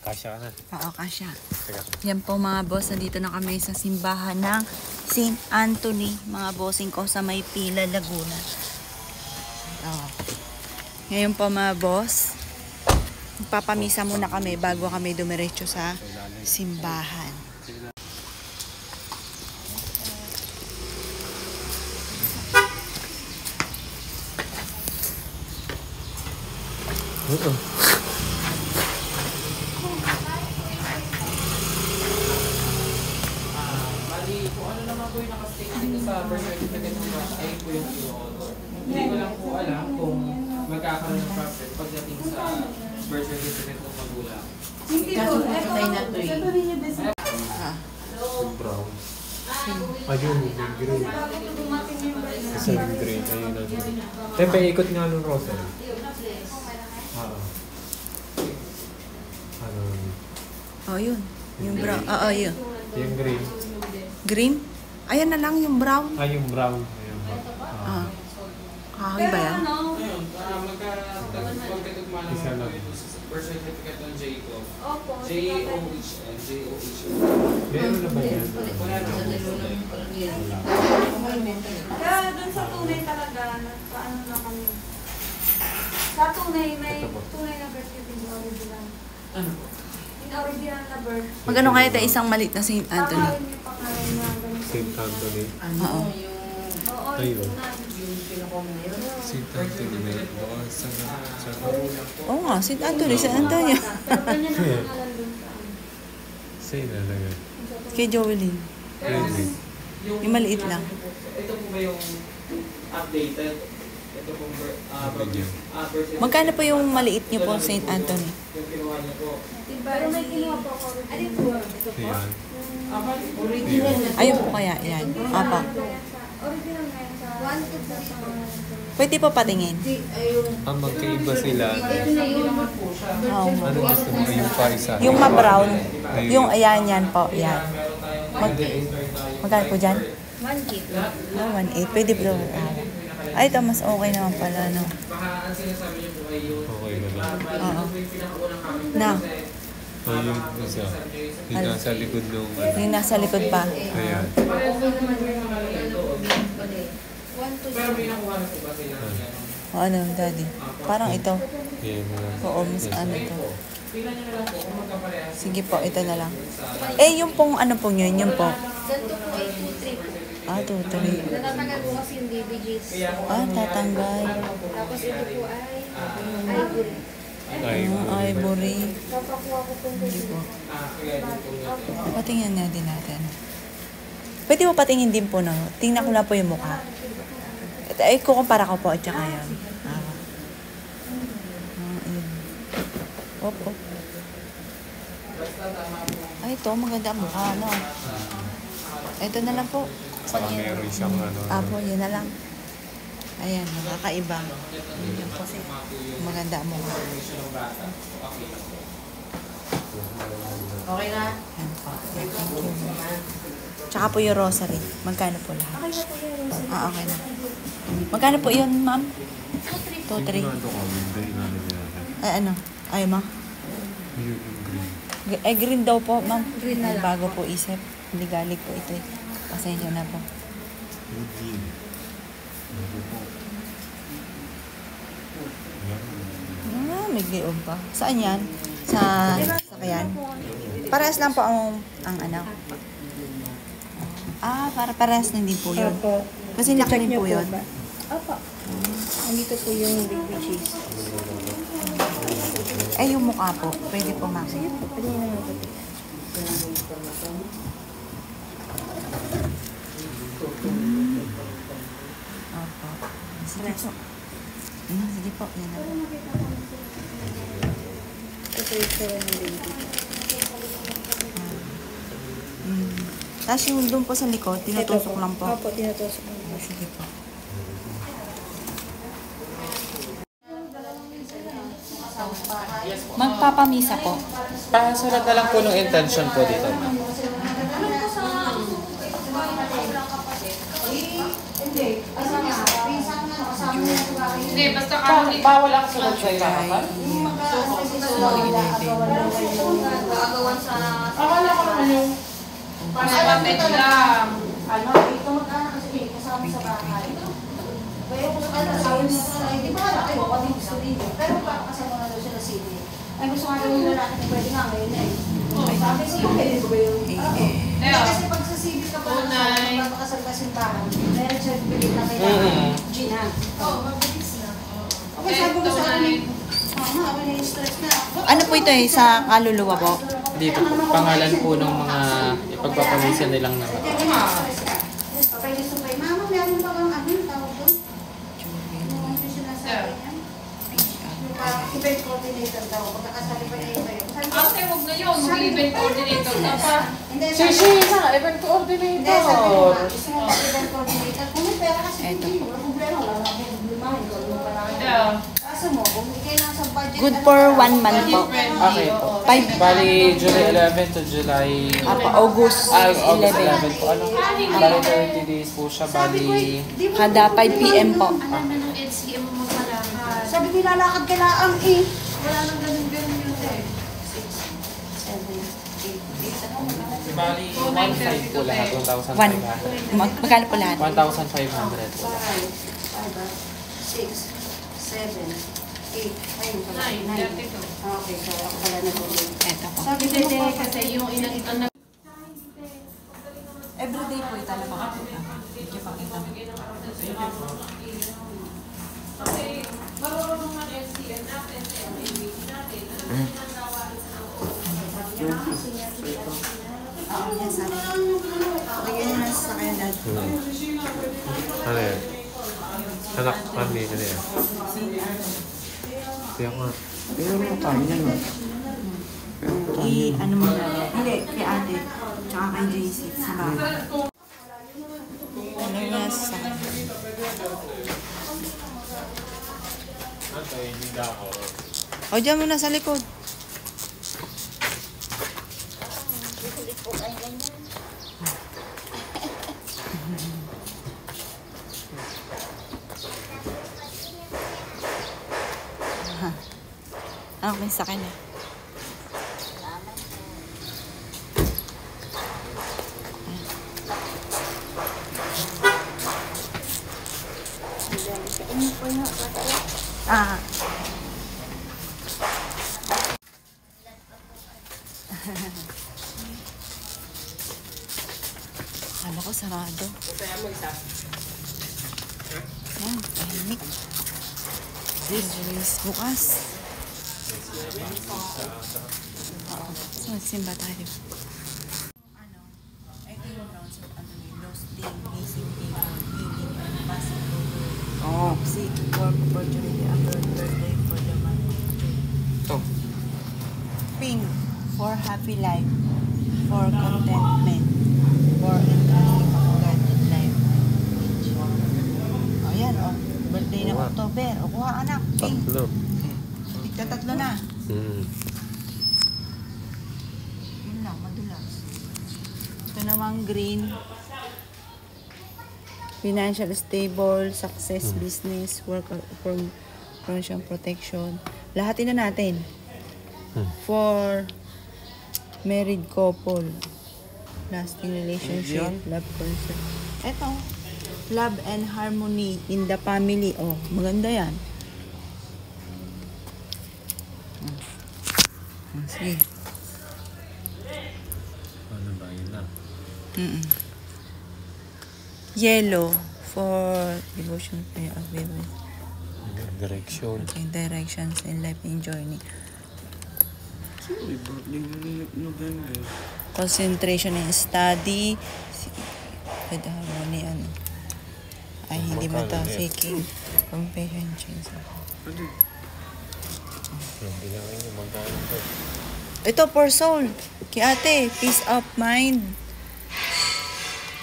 Kasya ka na. Oo, kasya. Yan po mga boss, nandito na kami sa simbahan ng St. Anthony, mga bossing ko sa may Pila, Laguna. Ngayon po mga boss, magpapamisa muna kami bago kami dumiretso sa simbahan. Kung ano naman po yung nakastate dito sa birth certificate ng Rush, ay po yung i-order. Hindi ko lang po alam kung magkakaroon ng process pagdating sa birth certificate ng magulang. Hindi po, ito rin yung design. Yung brown. Ayun, yung green. Isa yung green. Ayun na green. Tempe, ikot nga nung rosary. Ano? Oh, yun. Yung brown. Oo, yun. Yung green. Green? Ayan na lang yung brown. Yung brown. Ayun. Kahoy ba yan? Ayun, magkatugma ng Isa lang. birth certificate ng Jacob. Opo. J-O-H-N. Meron na ba yan? Wala na po. Kaya dun sa tunay talaga, paano na kami? Sa tunay, may tunay na birth certificate original. Ano po? Yung original na birth. Magkano kaya tayo isang maliit na St. Anthony? Pangalan yung pangalan na ganun. St. Anthony. Oo. Oo, Ayun. original. St. Anthony. Baka sa Oo nga, St. Anthony, St. Antonio. Pero ganyan ang pangalan dun sa ano. Say na lang. Kay Joelyn. Pwede. Yung maliit lang. Ito po ba yung updated? Ito pong birth certificate. Magkano po yung maliit niyo po, St. Anthony? Yung kinuha niyo po. Pero may kinuha po ako. Ano po? Ayan. Original na. Ayun po kaya, yan. Apa. Original na yan sa 1 to 3. Pwede po patingin. Magkaiba sila. Oo. Ano gusto mo yung pa isa? Yung ma-brown. Yung ayan, yan po. Yan. Magkano po dyan? 1 kit. 1.8. Pwede po. Ay, ito mas okay naman pala, no? Baka ang sinasabi niyo po ay yung Okay na lang. Oo. yung pinakaunang kami. Na. Yung isa. Yung nasa likod nung ano. Yung nasa likod pa. Ayan. Pero may nakuha na po ba sila? O ano, daddy? Parang ito. Yan na lang. Oo, mas ano to. Tingnan niyo na lang po kung magkaparehas. Sige po, ito na lang. Eh, yung pong ano pong yun, yung po. Ganito po ay 2-3 po. 2-3. Natatagal po kasi yung DVGs. Tatanggal. Tapos ito po ay ivory. Ivory. Papakuha ko po Hindi po. Kaya din po Patingin na din natin. Pwede mo patingin din po, no? Tingnan ko lang po yung mukha. Ay, kukumpara ko po at saka yun. Ayun. Opo. Ay, ito, maganda ang mukha, no? Ito na lang po. Saka meron siyang ano. Apo, yun na lang. Ayan, nakakaiba. Kasi maganda ang mukha. Okay na? Ayan po. Thank you. Tsaka po yung rosary. Magkano po lahat? Okay na po yung rosary. Okay na. Magkano po yun, ma'am? 2-3. Ano ko? Hindi Ay, ano? Ay, ma? yung green. Ay, green daw po, ma'am. Green na lang. Bago po isip. Hindi galig po ito eh. Pasensya na po. Yung green. Ano po? Ayan. May gliom pa. Saan yan? Sa sakyan? Parehas lang po ang ano. Parehas lang din po yun. Kasi laki din po yun. Opo. Andito po yung DVGs. Eh, yung mukha po. Pwede po, ma'am. Sige po, pwede nyo naman po. Opo. Sige po. Sige po. Yan na po. Ito yung sila ng baby. Tapos yung doon po sa likod, tinutusok lang po. Opo, tinutusok lang po. Sige po. Magpapamisa po. Pasulat na lang po ng intention po dito, ma'am. Hindi, basta Bawal ako sa website, ma'am. Gagawan sa... Akala ko naman yung panapapit lang. Ano, ito mag-anak kasi kasama sa bahay. Kaya kung sabi niya sa ay, di ba alam kayo, kung ano gusto rin yun. Pero kasama na daw siya na city. Ay, gusto nga daw yung lalaki na pwede nga ngayon eh. Sabi siya, pwede ba yung... Kasi pag sa city ka pa, magpapakasal ka simbahan, meron siya pilit na kailangan Gina. Oo, mabilis na. Okay, sabi ko sa akin, mama, ako na yung stress na. Ano po ito sa kaluluwa po? Dito po, pangalan po ng mga ipagpapalisan nilang naman. Okay, gusto kayo, mama, meron ba kang ano yung tawag doon? Yung sinasabi niya? Event coordinator daw, pagkakasali pa niya ito yun. Ate, huwag na yun. Mag-event coordinator ka pa. Shishi na, event coordinator. Hindi, sabi ko nga, gusto mo mag-event coordinator. Kung may pera kasi hindi, wala problema, wala na akong problema, hindi ko pa lang. Yeah. Kaso mo, kung ikay lang sa budget. Good for 1 month po. Okay po. 5. Bali, July 11 to July... August August 11. 11 po. Ano? Bali, 30 days po siya. Bali... Kada 5 p.m. po. Alam na ng LCM mo magmalakad. Sabi ko, lalakad ka lang eh. Wala nang ganun-ganun yun eh. 7, 8, 8, Bali, 1.5 po lahat. 1,500. Magkano po lahat? 1,500 po. 6, 7, 8, ayun pala. 9, 32. Okay, so ako pala nag-uwi. Ito po. Sabi ko, Kasi yung inang Everyday po ito na makakita. Medyo pakita mo. Kasi marunong man LCM natin, natin, Oo, yan sabi. Lagyan na sa kanya dad. Ano yan? Anak, kami, ano yan? Tiyak nga. Pero mo tayo yan. Ano mo na? Hindi, kay ate. Tsaka kay JC. Sa bahay. Ano na sa... O, dyan muna sa likod. Okay, sa kanya. Ah. Kala ko sarado. Yan, tahimik. Release bukas. Oo. So, magsimba tayo. Ano? Ito yung rounds of lost day, missing people, healing, and passing over. Oo. Sick, work opportunity, after birthday for the month of June. Ito. Pink, for happy life, for contentment, for entrusting of God in life. O yan, o. Birthday ng October. O kuha anak, pink. Tatlo. Tatlo na. Hmm. Yun lang, madulas. Ito namang green. Financial stable, success, business, work from financial protection. Lahatin na natin. For married couple, lasting relationship, love concern. Ito, love and harmony in the family. Oh, maganda yan. Sige. Ano ba yun na? Yellow for devotion, prayer, of Direksyon. directions in life and journey. Birthday na November. Concentration in study, with harmony, ano. Ay, hindi mo to. Seeking compassion, change. Ano? Bilangin niyo, magkano ito? Ito, for soul. Kay ate, peace of mind.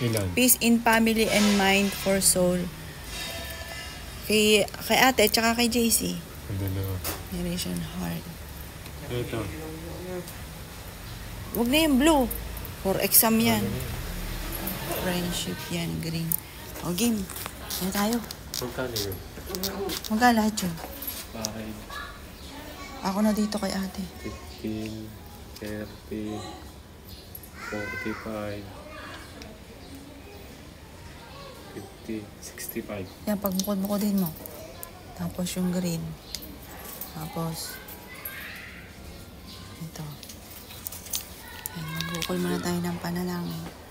Ilan? Peace in family and mind for soul. Kay ate, tsaka kay JC. Ang dalawa. Generation heart. Ito. Huwag na yung blue. For exam yan. Friendship yan, green. O, game. Ano tayo? Magkano yun? Magkano lahat yun? Ako na dito kay ate. 15, 30, 45, 50, 65. Yan, pagmukod-mukodin mo. Tapos yung green. Tapos, ito. Yan, magbukol muna tayo ng panalangin.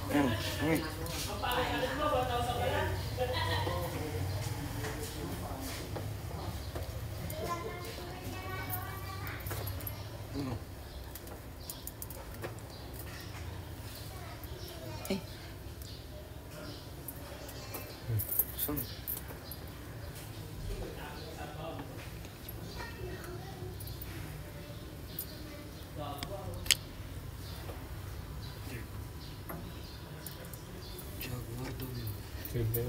Ayan, okay. Eh, Saan? Jaguar daw yun. Sige.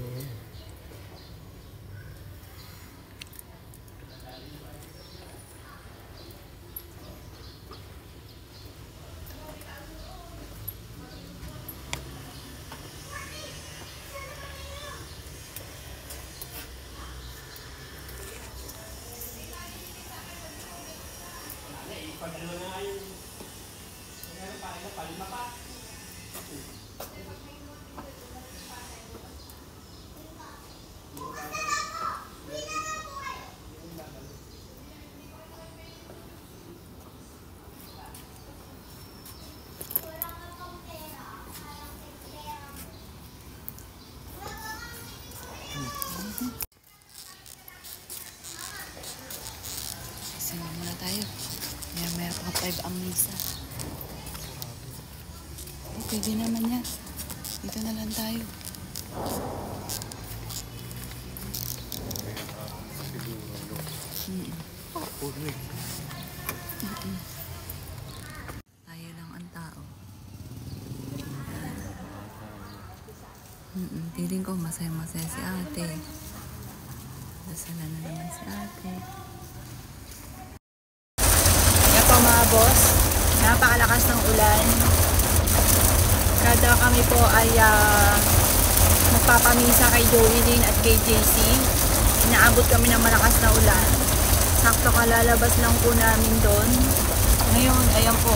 Sino muna tayo? Maya-maya pa 5 ang misa. Eh, pwede naman yan. Dito na lang tayo. Tayo lang ang tao. Feeling ko masaya-masaya si ate. Dasala na naman si ate. Yan po mga boss, napakalakas ng ulan. Kada kami po ay magpapamisa kay Joelyn at kay JC. Inaabot kami ng malakas na ulan. Sakto kalalabas lang po namin doon. Ngayon, ayan po.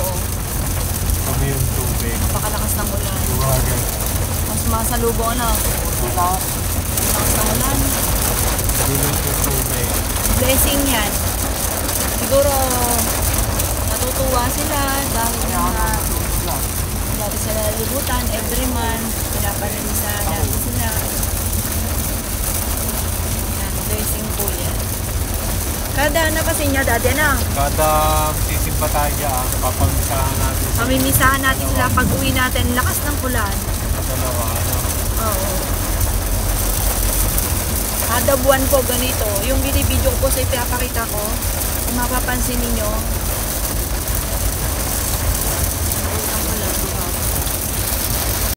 Kami yung tubig. Napakalakas ng ulan. Buwagan. Mas masalubong na. Malakas ng ulan. Hindi lang yung tubig. Blessing yan. Siguro natutuwa sila dahil dati sila libutan every month. Pinapanisa natin sila. Yan, blessing po yan. Kada ano kasi niya dati na. Kada sisimba tayo dyan, papamisahan natin. Pamimisahan natin sila pag uwi natin. Lakas ng ulan. Dalawa, ano? Oo. Kada buwan po ganito. Yung binibidyo ko po sa ipapakita ko, kung mapapansin ninyo,